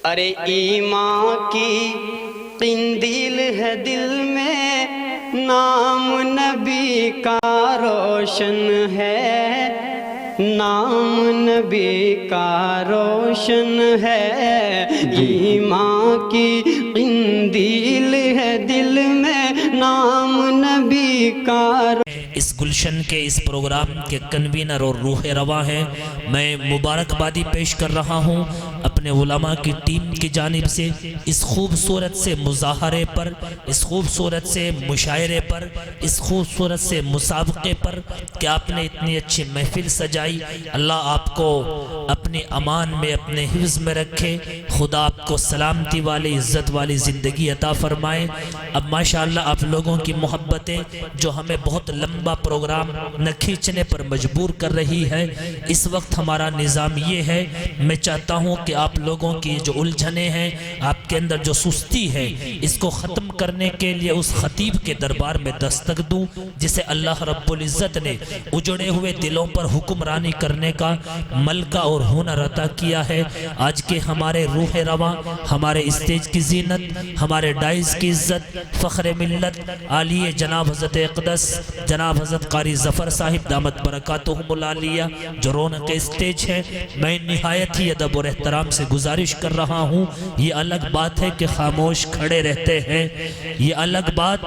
ارے ایمان کی قندیل ہے دل میں، نام نبی کا روشن ہے، نام نبی کا روشن ہے۔ ایمان کی قندیل ہے دل میں، نام نبی کا اس گلشن کے اس پروگرام کے کنوینر اور روح رواں ہیں۔ میں مبارکبادی پیش کر رہا ہوں اپنے علماء کی ٹیم کی جانب سے اس خوبصورت سے مظاہرے پر، اس خوبصورت سے مشاعرے پر، اس خوبصورت سے مسابقے پر کہ آپ نے اتنی اچھی محفل سجائی۔ اللہ آپ کو اپنی امان میں، اپنے حفظ میں رکھے، خدا آپ کو سلامتی والی، عزت والی زندگی عطا فرمائے۔ اب ماشاءاللہ آپ لوگوں کی محبتیں جو ہمیں بہت لمبا پروگرام نہ کھینچنے پر مجبور کر رہی ہے، اس وقت ہمارا نظام یہ ہے، میں چاہتا ہوں کہ آپ لوگوں کی جو الجھنیں ہیں، آپ کے اندر جو سستی ہے، اس کو ختم کرنے کے لیے اس خطیب کے دربار میں دستک دوں جسے اللہ رب العزت نے اجڑے ہوئے دلوں پر حکمرانی کرنے کا ملکہ اور ہنر عطا کیا ہے۔ آج کے ہمارے روح رواں، ہمارے اسٹیج کی زینت، ہمارے ڈائز کی عزت، فخر ملت عالیہ جناب حضرت اقدس جناب حضرت قاری ظفر صاحب دامت برکاتہم العالیہ جو رونق اسٹیج ہے، میں نہایت ہی ادب اور احترام سے گزارش کر رہا ہوں، یہ الگ بات ہے کہ خاموش کھڑے رہتے ہیں، یہ الگ بات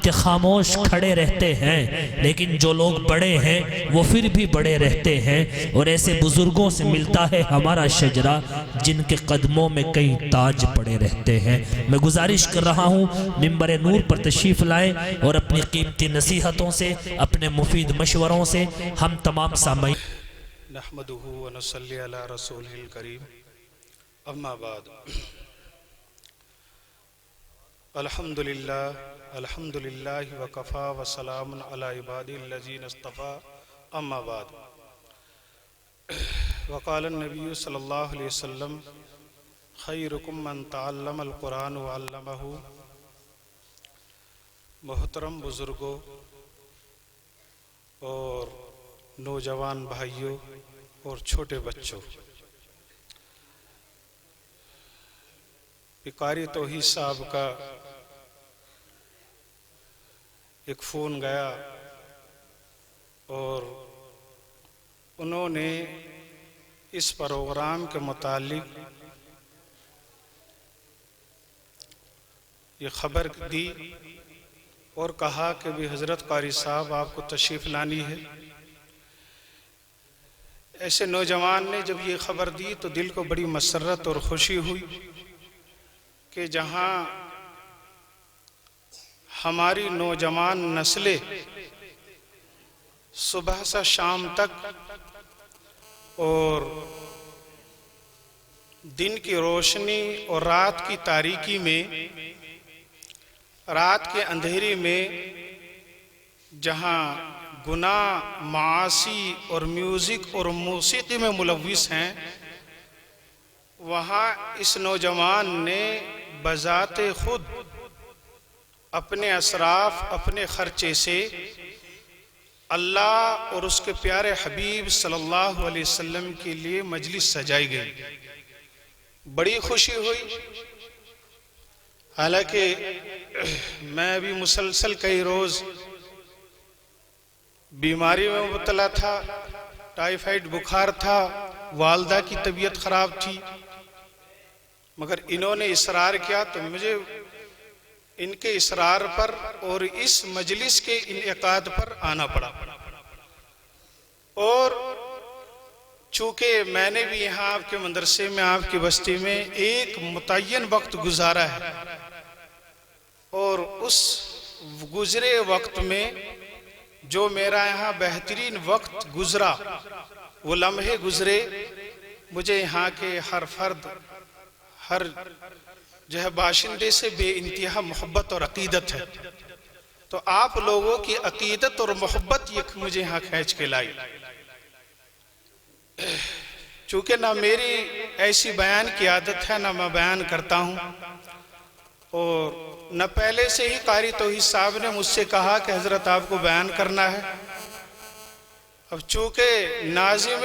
کہ خاموش کھڑے رہتے ہیں، لیکن جو لوگ بڑے ہیں وہ پھر بھی بڑے رہتے ہیں، اور ایسے بزرگوں سے ملتا ہے ہمارا شجرہ جن کے قدموں میں کئی تاج پڑے رہتے ہیں۔ میں گزارش کر رہا ہوں منبر نور پر تشریف لائیں اور اپنی قیمتی نصیحتوں سے، اپنے مفید مشوروں سے ہم تمام سامعین نحمدہ ونصلی علی رسولہ الکریم، اما بعد۔ الحمدللہ وکفا وسلام علی عبادہ الذین اصطفیٰ، اما بعد۔ وقال النبی صلی اللہ علیہ وسلم خیرکم من تعلم القرآن وعلمہ۔ محترم بزرگوں اور نوجوان بھائیوں اور چھوٹے بچوں، قاری توحید صاحب کا ایک فون گیا اور انہوں نے اس پروگرام کے متعلق یہ خبر دی اور کہا کہ بھی حضرت قاری صاحب آپ کو تشریف لانی ہے۔ ایسے نوجوان نے جب یہ خبر دی تو دل کو بڑی مسرت اور خوشی ہوئی کہ جہاں ہماری نوجوان نسلیں صبح سے شام تک اور دن کی روشنی اور رات کی تاریکی میں، رات کے اندھیری میں جہاں گناہ، معاصی اور میوزک اور موسیقی میں ملوث ہیں، وہاں اس نوجوان نے بذات خود اپنے اسراف، اپنے خرچے سے اللہ اور اس کے پیارے حبیب صلی اللہ علیہ وسلم کے لیے مجلس سجائی گئی۔ بڑی خوشی ہوئی، حالانکہ میں بھی مسلسل کئی روز بیماری میں مبتلا تھا، ٹائیفائیڈ بخار تھا، والدہ کی طبیعت خراب تھی، مگر انہوں نے اصرار کیا تو مجھے ان کے اصرار پر اور اس مجلس کے انعقاد پر آنا پڑا۔ اور چونکہ میں نے بھی یہاں آپ کے مدرسے میں، آپ کی بستی میں ایک متعین وقت گزارا ہے، اور اس گزرے وقت میں جو میرا یہاں بہترین وقت گزرا، وہ لمحے گزرے، مجھے یہاں کے ہر فرد، ہر جو ہے باشندے سے بے انتہا محبت اور عقیدت ہے۔ تو آپ لوگوں کی عقیدت اور محبت یہ مجھے یہاں کھینچ کے لائی۔ چونکہ نہ میری ایسی بیان کی عادت ہے، نہ میں بیان کرتا ہوں، اور نہ پہلے سے ہی قاری توحید صاحب نے مجھ سے کہا کہ حضرت آپ کو بیان کرنا ہے۔ اب چونکہ ناظم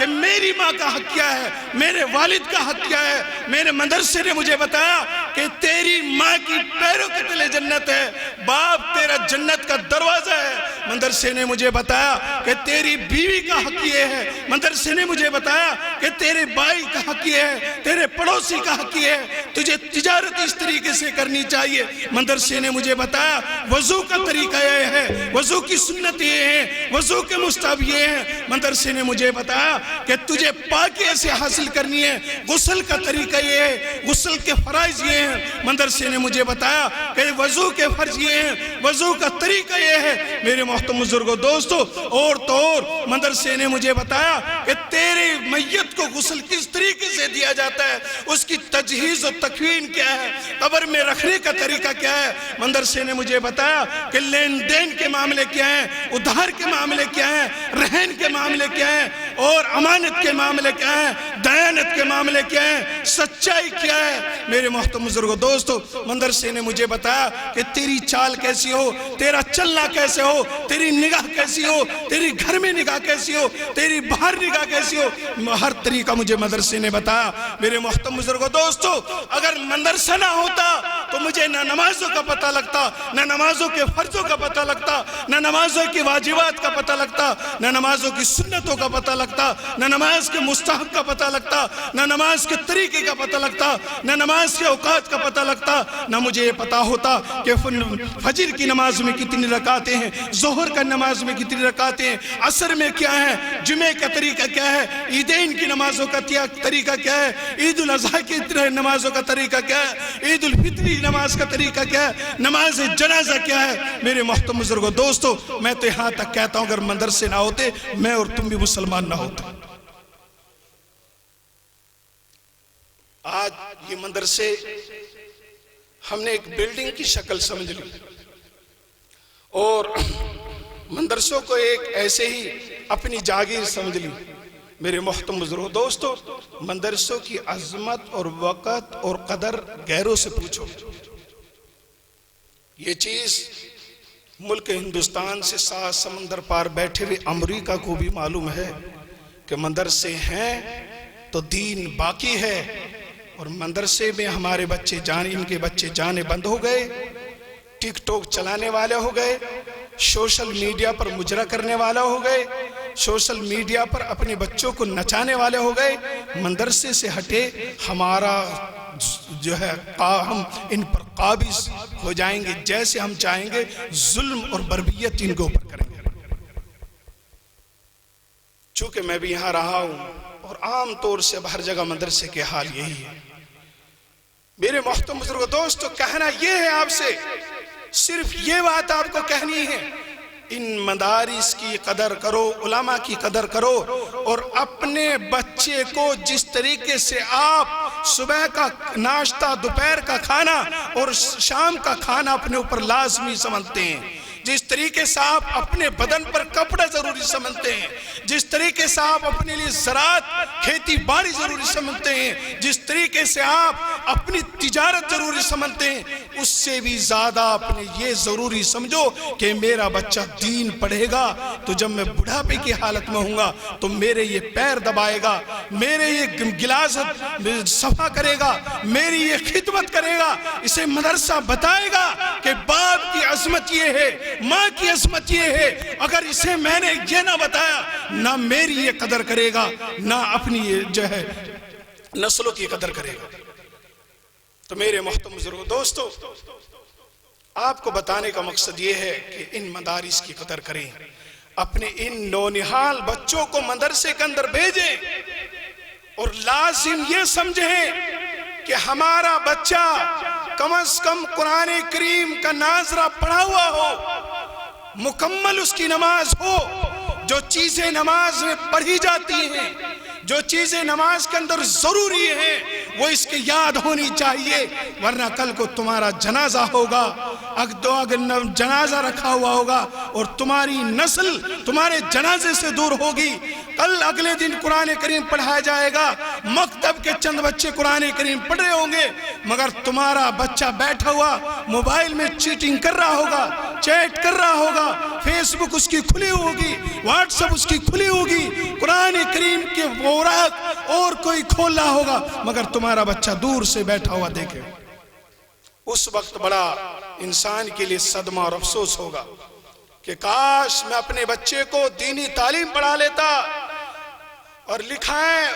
کہ میری ماں کا حق کیا ہے، میرے والد کا حق کیا ہے۔ میرے مدرسے نے مجھے بتایا کہ تیری ماں کی پیروں کے تلے جنت ہے، باپ تیرا جنت کا دروازہ ہے۔ مدرسے نے مجھے بتایا کہ تیری بیوی کا حق یہ ہے، مدرسے نے مجھے بتایا کہ تیرے بھائی کا حق یہ ہے، تیرے پڑوسی کا حق یہ ہے، تجھے تجارت اس طریقے سے کرنی چاہیے۔ مدرسے نے مجھے بتایا وضو کا طریقہ یہ ہے، وضو کی سنت یہ ہے، وضو کے مستحب یہ ہیں۔ مدرسے نے مجھے بتایا کہ تجھے پاکی ایسے حاصل کرنی ہے، غسل کا طریقہ یہ ہے، غسل کے فرائض یہ ہیں۔ مدرسے نے مجھے بتایا کہ وضو کے فرض یہ ہیں، وضو کا طریقہ یہ ہے۔ میرے محترم بزرگوں دوستو، اور تو اور مدرسے نے مجھے بتایا کہ تیرے میت کو غسل کس طریقے سے دیا جاتا ہے، اس کی تجہیز و تکوین کیا ہے، قبر میں رکھنے کا طریقہ کیا ہے۔ مدرسے نے مجھے بتایا کہ لین دین کے معاملے کیا ہیں، ادھار کے معاملے کیا ہیں، رہن کے معاملے کیا ہیں، اور امانت کے معاملے کیا ہیں، دیانت کے معاملے کیا ہیں، سچائی کیا ہے۔ میرے محترم بزرگوں دوستو، مدرسے نے مجھے بتایا کہ تیری چال کیسی ہو، تیرا چلنا کیسے ہو، تیری نگاہ کیسی ہو، تیری گھر میں نگاہ کیسی ہو، تیری باہر نگاہ کیسی ہو، ہر طریقہ مجھے مدرسے نے بتایا۔ میرے محترم بزرگوں دوستو، اگر مدرسہ نہ ہوتا تو مجھے نہ نمازوں کا پتہ لگتا، نہ نمازوں کے فرضوں کا پتہ لگتا، نہ نمازوں کی واجبات کا پتہ لگتا، نہ نمازوں کی سنتوں کا پتہ لگتا، نہ نماز کے مستحب کا پتہ لگتا، نہ نماز کے طریقے کا پتہ لگتا، نہ نماز کے اوقات کا پتہ لگتا، نہ مجھے یہ پتہ ہوتا کہ فجر کی نماز میں کتنی رکعتیں ہیں، ظہر کا نماز میں کتنی رکعتیں ہیں، عصر میں کیا ہے، جمعہ کا طریقہ کیا ہے، عیدین کی نمازوں کا طریقہ کیا ہے، عید الاضحیٰ کی نمازوں کا طریقہ کیا ہے، عید الفطری نماز کا طریقہ کیا ہے، نماز جنازہ کیا ہے۔ میرے محترم بزرگوں دوستو، میں تو یہاں تک کہتا ہوں اگر مدرسے نہ ہوتے میں اور تم بھی مسلمان نہ ہوتے۔ آج یہ مدرسے ہم نے ایک بلڈنگ کی شکل سمجھ لی اور مدرسوں کو ایک ایسے ہی اپنی جاگیر سمجھ لی۔ میرے محترم بزرگوں دوستو، مدرسوں کی عظمت اور وقت اور قدر غیروں سے پوچھو۔ یہ چیز ملک ہندوستان سے 7 سمندر پار بیٹھے ہوئے امریکہ کو بھی معلوم ہے کہ مدرسے ہیں تو دین باقی ہے، اور مدرسے میں ہمارے بچے ان کے بچے جانے بند ہو گئے، ٹک ٹوک چلانے والے ہو گئے، سوشل میڈیا پر مجرا کرنے والا ہو گئے، سوشل میڈیا پر اپنے بچوں کو نچانے والے ہو گئے۔ مدرسے سے ہٹے ہمارا جو ہے ہم ان پر قابض ہو جائیں گے، جیسے ہم چاہیں گے ظلم اور بربریت ان کے اوپر کریں گے۔ چونکہ میں بھی یہاں رہا ہوں اور عام طور سے اب ہر جگہ مدرسے کے حال یہی ہے۔ میرے محترم بزرگوں دوستو، کہنا یہ ہے آپ سے، صرف یہ بات آپ کو کہنی ہے، ان مدارس کی قدر کرو، علماء کی قدر کرو، اور اپنے بچے کو جس طریقے سے آپ صبح کا ناشتہ، دوپہر کا کھانا اور شام کا کھانا اپنے اوپر لازمی سمجھتے ہیں، جس طریقے سے آپ اپنے بدن پر کپڑا ضروری سمجھتے ہیں، جس طریقے سے آپ اپنے لیے زراعت، کھیتی باڑی ضروری سمجھتے ہیں، جس طریقے سے آپ اپنی تجارت ضروری سمجھتے ہیں، اس سے بھی زیادہ اپنے یہ ضروری سمجھو کہ میرا بچہ دین پڑھے گا تو جب میں بڑھاپے کی حالت میں ہوں گا تو میرے یہ پیر دبائے گا، میرے یہ گلاس صفا کرے گا، میری یہ خدمت کرے گا۔ اسے مدرسہ بتائے گا کہ باپ کی عظمت یہ ہے، ماں کی عظمت یہ ہے۔ اگر اسے میں نے یہ نہ بتایا، نہ میری یہ قدر کرے گا، نہ اپنی یہ جو ہے نسلوں کی قدر کرے گا۔ تو میرے محترم بزرگوں دوستو، آپ کو بتانے کا مقصد یہ ہے کہ ان مدارس کی قدر کریں، اپنے ان نونہال بچوں کو مدرسے کے اندر بھیجیں، اور لازم یہ سمجھیں کہ ہمارا بچہ کم از کم قرآن کریم کا ناظرہ پڑھا ہوا ہو، مکمل اس کی نماز ہو، جو چیزیں نماز میں پڑھی جاتی ہیں، جو چیزیں نماز کے اندر ضروری ہیں، وہ اس کے یاد ہونی چاہیے، ورنہ کل کو تمہارا جنازہ ہوگا، اگر جنازہ رکھا ہوا ہوگا اور تمہاری نسل تمہارے جنازے سے دور ہوگی۔ کل اگلے دن قرآن کریم پڑھایا جائے گا، مکتب کے چند بچے قرآن کریم پڑھ رہے ہوں گے، مگر تمہارا بچہ بیٹھا ہوا موبائل میں چیٹنگ کر رہا ہوگا، چیٹ کر رہا ہوگا، فیس بک اس کی کھلی ہوگی، واٹس ایپ اس کی کھلی ہوگی، قرآن کریم کے اوراق اور کوئی کھول رہا ہوگا، مگر تمہارا بچہ دور سے بیٹھا ہوا دیکھے۔ اس وقت بڑا انسان کے لیے صدمہ اور افسوس ہوگا کہ کاش میں اپنے بچے کو دینی تعلیم پڑھا لیتا۔ اور لکھا ہے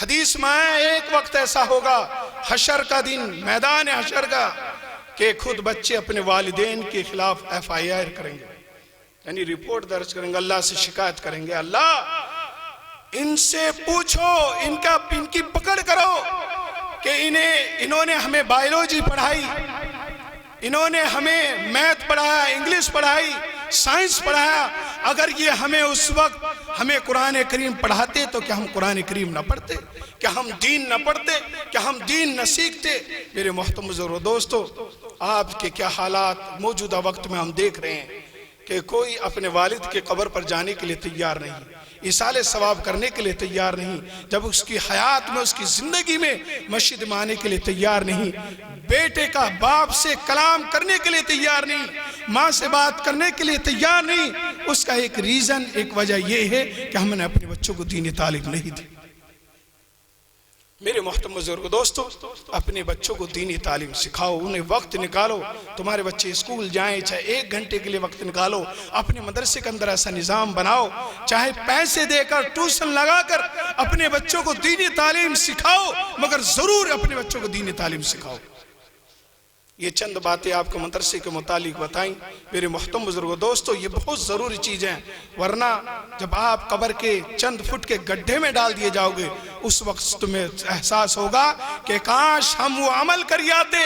حدیث میں ایک وقت ایسا ہوگا حشر کا دن، میدان حشر کا، کہ خود بچے اپنے والدین کے خلاف FIR کریں گے، یعنی رپورٹ درج کریں گے، اللہ سے شکایت کریں گے، اللہ ان سے پوچھو، ان کی پکڑ کرو کہ انہوں نے ہمیں بائیولوجی پڑھائی، انہوں نے ہمیں میتھ پڑھایا، انگلش پڑھائی، سائنس پڑھایا، اگر یہ ہمیں اس وقت ہمیں قرآن کریم پڑھاتے تو کیا ہم قرآن کریم نہ پڑھتے؟ کیا ہم دین نہ پڑھتے؟ کیا ہم دین نہ سیکھتے؟ میرے محترم بزرگوں دوستو، آپ کے کیا حالات موجودہ وقت میں ہم دیکھ رہے ہیں کہ کوئی اپنے والد کے قبر پر جانے کے لیے تیار نہیں، ایصال ثواب کرنے کے لیے تیار نہیں، جب اس کی حیات میں، اس کی زندگی میں مسجد میں آنے کے لیے تیار نہیں، بیٹے کا باپ سے کلام کرنے کے لیے تیار نہیں، ماں سے بات کرنے کے لیے تیار نہیں۔ اس کا ایک ریزن، ایک وجہ یہ ہے کہ ہم نے اپنے بچوں کو دینی تعلیم نہیں دی۔ میرے محترم بزرگ دوستو، اپنے بچوں کو دینی تعلیم سکھاؤ، انہیں وقت نکالو، تمہارے بچے اسکول جائیں، چاہے 1 گھنٹے کے لیے وقت نکالو، اپنے مدرسے کے اندر ایسا نظام بناؤ، چاہے پیسے دے کر، ٹیوشن لگا کر اپنے بچوں کو دینی تعلیم سکھاؤ، مگر ضرور اپنے بچوں کو دینی تعلیم سکھاؤ۔ یہ چند باتیں آپ کو مدرسے کے متعلق بتائیں۔ میرے محترم بزرگوں دوستو، یہ بہت ضروری چیز ہیں، ورنہ جب آپ قبر کے چند فٹ کے گڈھے میں ڈال دیے جاؤ گے، اس وقت تمہیں احساس ہوگا کہ کاش ہم وہ عمل کر آتے،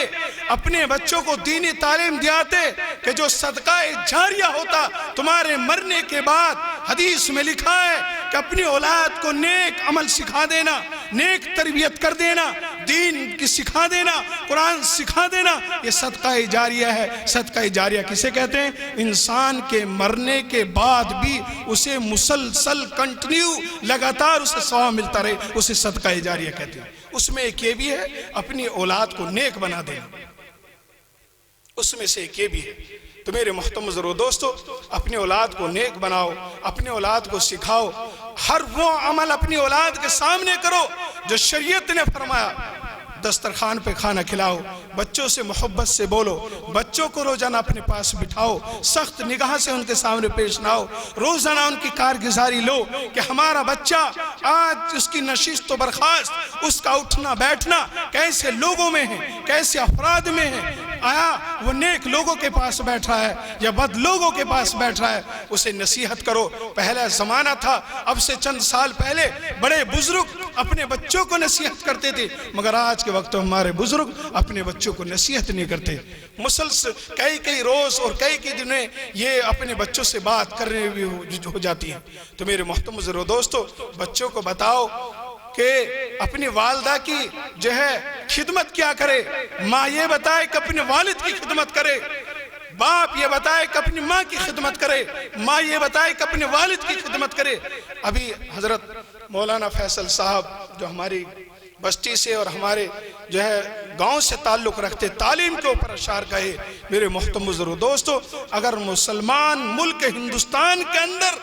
اپنے بچوں کو دینی تعلیم دیاتے کہ جو صدقہ جاریہ ہوتا تمہارے مرنے کے بعد۔ حدیث میں لکھا ہے کہ اپنی اولاد کو نیک عمل سکھا دینا، نیک تربیت کر دینا، دین کی سکھا دینا، قرآن سکھا دینا، یہ صدقہ جاریہ ہے۔ صدقہ جاریہ کسے کہتے ہیں؟ انسان کے مرنے کے بعد بھی اسے مسلسل کنٹینیو لگاتار اسے ثواب ملتا رہے، اسے صدقہ جاریہ کہتے ہیں۔ اس میں ایک یہ بھی ہے اپنی اولاد کو نیک بنا دینا، اس میں سے ایک یہ بھی ہے۔ تو میرے محترم بزرگوں دوستو، اپنی اولاد کو نیک بناؤ، اپنے اولاد کو سکھاؤ، ہر وہ عمل اپنی اولاد کے سامنے کرو جو شریعت نے فرمایا۔ دسترخوان پہ کھانا کھلاؤ، بچوں سے محبت سے بولو، بچوں کو روزانہ اپنے پاس بٹھاؤ، سخت نگاہ سے ان کے سامنے پیش نہ ہو، روزانہ ان کی کارگزاری لو کہ ہمارا بچہ آج اس کی نشست و برخاست، اس کا اٹھنا بیٹھنا کیسے لوگوں میں ہے، کیسے افراد میں ہے، آیا وہ نیک لوگوں کے پاس بیٹھ رہا ہے یا بد لوگوں کے پاس بیٹھ رہا ہے، اسے نصیحت کرو۔ پہلا زمانہ تھا، اب سے چند سال پہلے بڑے بزرگ اپنے بچوں کو نصیحت کرتے تھے، مگر آج کے وقت ہمارے بزرگ اپنے بچوں کو نصیحت نہیں کرتے۔ مسلسل کئی روز اور کئی دنیں یہ اپنے بچوں سے بات کرنے بھی ہو جاتی ہیں۔ تو میرے محترم بزرگوں دوستو، بچوں کو بتاؤ کہ اپنی والدہ کی جو ہے خدمت کیا کرے، ماں یہ بتائے کہ اپنے والد کی خدمت کرے، باپ یہ بتائے کہ اپنی ماں کی خدمت کرے، ماں یہ بتائے کہ اپنے والد کی خدمت کرے۔ ابھی حضرت مولانا فیصل صاحب جو ہماری بستی سے اور ہمارے جو ہے گاؤں سے تعلق رکھتے، تعلیم کے اوپر اشار کہے۔ میرے محترم بزرگوں دوستو، اگر مسلمان ملک ہندوستان کے اندر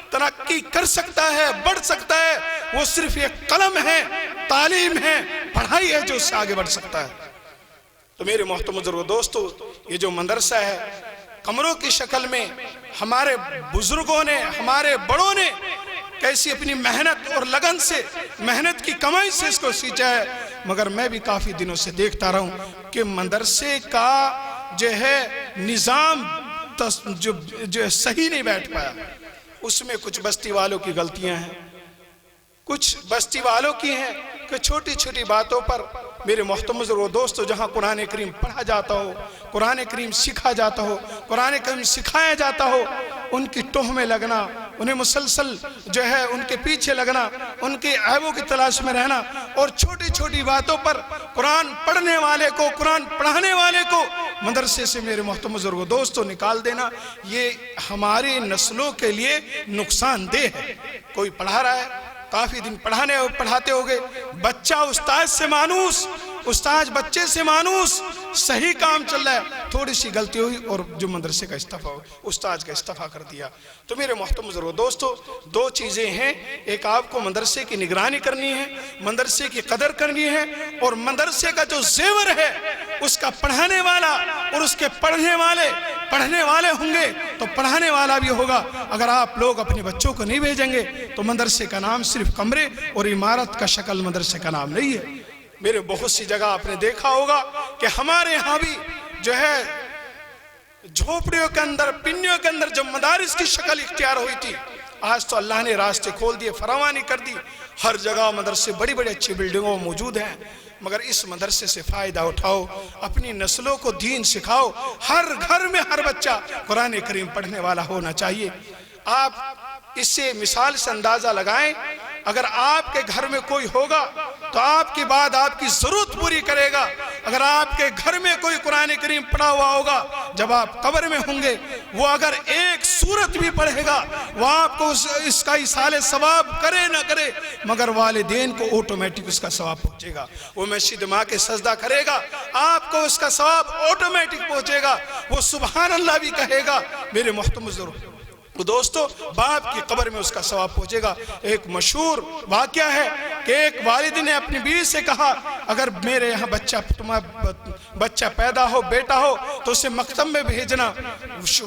ترقی کر سکتا ہے، بڑھ سکتا ہے، وہ صرف ایک قلم ہے، تعلیم ہے، پڑھائی ہے جو اس سے آگے بڑھ سکتا ہے۔ تو میرے محترم بزرگوں دوستو، یہ جو مدرسہ ہے کمروں کی شکل میں ہمارے بزرگوں نے، ہمارے بڑوں نے کیسی اپنی محنت اور لگن سے، محنت کی کمائی سے اس کو سینچا ہے، مگر میں بھی کافی دنوں سے دیکھتا رہا ہوں کہ مدرسے کا جو ہے نظام جو صحیح نہیں بیٹھ پایا۔ اس میں کچھ بستی والوں کی غلطیاں ہیں، کچھ بستی والوں کی ہیں کہ چھوٹی چھوٹی باتوں پر میرے محترم بزرگوں دوستو، جہاں قرآن کریم پڑھا جاتا ہو، قرآن کریم سکھا جاتا ہو، قرآن کریم سکھایا جاتا ہو، ان کی ٹوہ میں لگنا، انہیں مسلسل جو ہے ان کے پیچھے لگنا، ان کے عیبوں کی تلاش میں رہنا، اور چھوٹی چھوٹی باتوں پر قرآن پڑھنے والے کو، قرآن پڑھانے والے کو مدرسے سے میرے محترم بزرگوں دوستوں نکال دینا، یہ ہماری نسلوں کے لیے نقصان دہ ہے۔ کوئی پڑھا رہا ہے، کافی دن پڑھاتے ہوگے، بچہ استاد سے مانوس، استاد بچے سے مانوس، صحیح کام چل رہا ہے، تھوڑی سی غلطی ہوئی اور جو مدرسے کا استعفیٰ استاد کا استعفیٰ کر دیا۔ تو میرے محترم بزرگوں دوستو، دو چیزیں ہیں، ایک آپ کو مدرسے کی نگرانی کرنی ہے، مدرسے کی قدر کرنی ہے، اور مدرسے کا جو زیور ہے اس کا پڑھانے والا اور اس کے پڑھنے والے ہوں گے تو پڑھانے والا بھی ہوگا۔ اگر آپ لوگ اپنے بچوں کو نہیں بھیجیں گے تو مدرسے کا نام صرف کمرے اور عمارت کا شکل مدرسے کا نام نہیں ہے۔ میرے بہت سی جگہ آپ نے دیکھا ہوگا کہ ہمارے ہاں بھی جو ہے جھوپڑیوں کے اندر، پنیوں کے اندر جب مدارس کی شکل اختیار ہوئی تھی، آج تو اللہ نے راستے کھول دیے، فراوانی کر دی، ہر جگہ مدرسے بڑی بڑی اچھی بلڈنگوں موجود ہیں، مگر اس مدرسے سے فائدہ اٹھاؤ، اپنی نسلوں کو دین سکھاؤ، ہر گھر میں ہر بچہ قرآن کریم پڑھنے والا ہونا چاہیے۔ آپ اس سے مثال سے اندازہ لگائیں، اگر آپ کے گھر میں کوئی ہوگا تو آپ کی بات آپ کی ضرورت پوری کرے گا۔ اگر آپ کے گھر میں کوئی قرآن کریم پڑھا ہوا ہوگا، جب آپ قبر میں ہوں گے، وہ اگر ایک سورت بھی پڑھے گا، وہ آپ کو اس کا ایصال ثواب کرے نہ کرے، مگر والدین کو آٹومیٹک اس کا ثواب پہنچے گا۔ وہ مسجد ماں کے سجدہ کرے گا، آپ کو اس کا ثواب آٹومیٹک پہنچے گا، وہ سبحان اللہ بھی کہے گا۔ میرے محترم بزرگ دوستو، باپ کی قبر میں اس کا ثواب پہنچے گا۔ ایک مشہور واقعہ ہے کہ ایک والد نے اپنی بیوی سے کہا، اگر میرے یہاں بچہ پیدا ہو، بیٹا ہو، تو اسے مکتب میں بھیجنا۔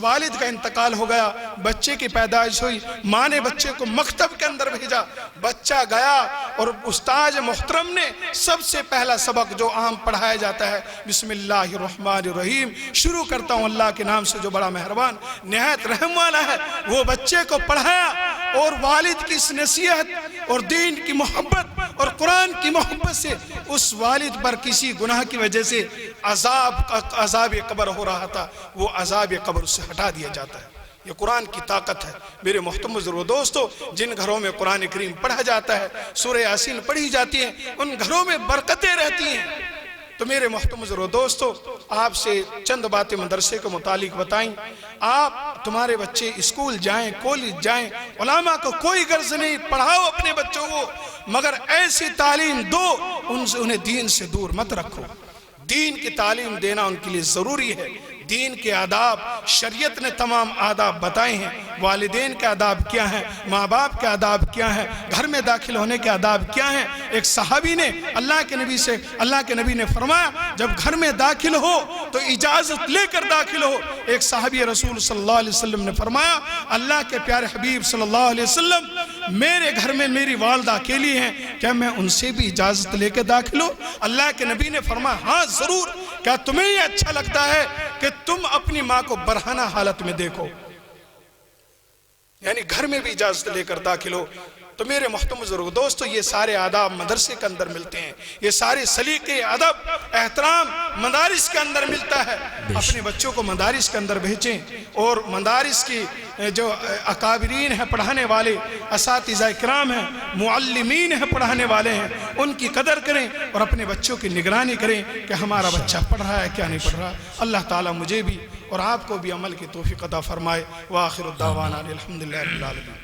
والد کا انتقال ہو گیا، بچے کی پیدائش ہوئی، ماں نے بچے کو مکتب کے اندر بھیجا، بچہ گیا، اور استاد محترم نے سب سے پہلا سبق جو عام پڑھایا جاتا ہے، بسم اللہ الرحمن الرحیم، شروع کرتا ہوں اللہ کے نام سے جو بڑا مہربان نہایت رحم والا ہے، وہ بچے کو پڑھایا، اور والد کی اس نصیحت اور دین کی محبت اور قرآن کی محبت سے اس والد پر کسی گناہ کی وجہ سے عذاب قبر ہو رہا تھا، وہ عذاب قبر اس سے ہٹا دیا جاتا ہے۔ یہ قرآن کی طاقت ہے۔ میرے محترم بزرگوں دوستو، جن گھروں میں قرآن کریم پڑھا جاتا ہے، سورہ یاسین پڑھی جاتی ہے، ان گھروں میں برکتیں رہتی ہیں۔ تو میرے محترم بزرگوں دوستو، آپ سے چند باتیں مدرسے کے متعلق بتائیں۔ آپ تمہارے بچے اسکول جائیں، کالج جائیں، علماء کو کوئی غرض نہیں، پڑھاؤ اپنے بچوں کو، مگر ایسی تعلیم دو انہیں دین سے دور مت رکھو۔ دین کی تعلیم دینا ان کے لیے ضروری ہے۔ دین کے آداب، شریعت نے تمام آداب بتائے ہیں، والدین کے آداب کیا ہیں، ماں باپ کے آداب کیا ہیں، گھر میں داخل ہونے کے آداب کیا ہیں۔ ایک صحابی نے اللہ کے نبی نے فرمایا، جب گھر میں داخل ہو تو اجازت لے کر داخل ہو۔ ایک صحابی رسول صلی اللہ علیہ وسلم نے فرمایا، اللہ کے پیارے حبیب صلی اللہ علیہ وسلم، میرے گھر میں میری والدہ اکیلی ہیں، کیا میں ان سے بھی اجازت لے کے داخل ہوں؟ اللہ کے نبی نے فرمایا، ہاں ضرور۔ کیا تمہیں یہ اچھا لگتا ہے کہ تم اپنی ماں کو برہنہ حالت میں دیکھو؟ یعنی گھر میں بھی اجازت لے کر داخل ہو۔ تو میرے محترم بزرگ دوستو، یہ سارے آداب مدرسے کے اندر ملتے ہیں، یہ سارے سلیقے، ادب، احترام مدارس کے اندر ملتا ہے۔ اپنے بچوں کو مدارس کے اندر بھیجیں، اور مدارس کی جو اکابرین ہیں، پڑھانے والے اساتذہ کرام ہیں، معلمین ہیں، پڑھانے والے ہیں، ان کی قدر کریں اور اپنے بچوں کی نگرانی کریں کہ ہمارا بچہ پڑھ رہا ہے کیا نہیں پڑھ رہا۔ اللہ تعالیٰ مجھے بھی اور آپ کو بھی عمل کی توفیق عطا فرمائے۔ وآخر الدعوانا الحمدللہ رب العالمین۔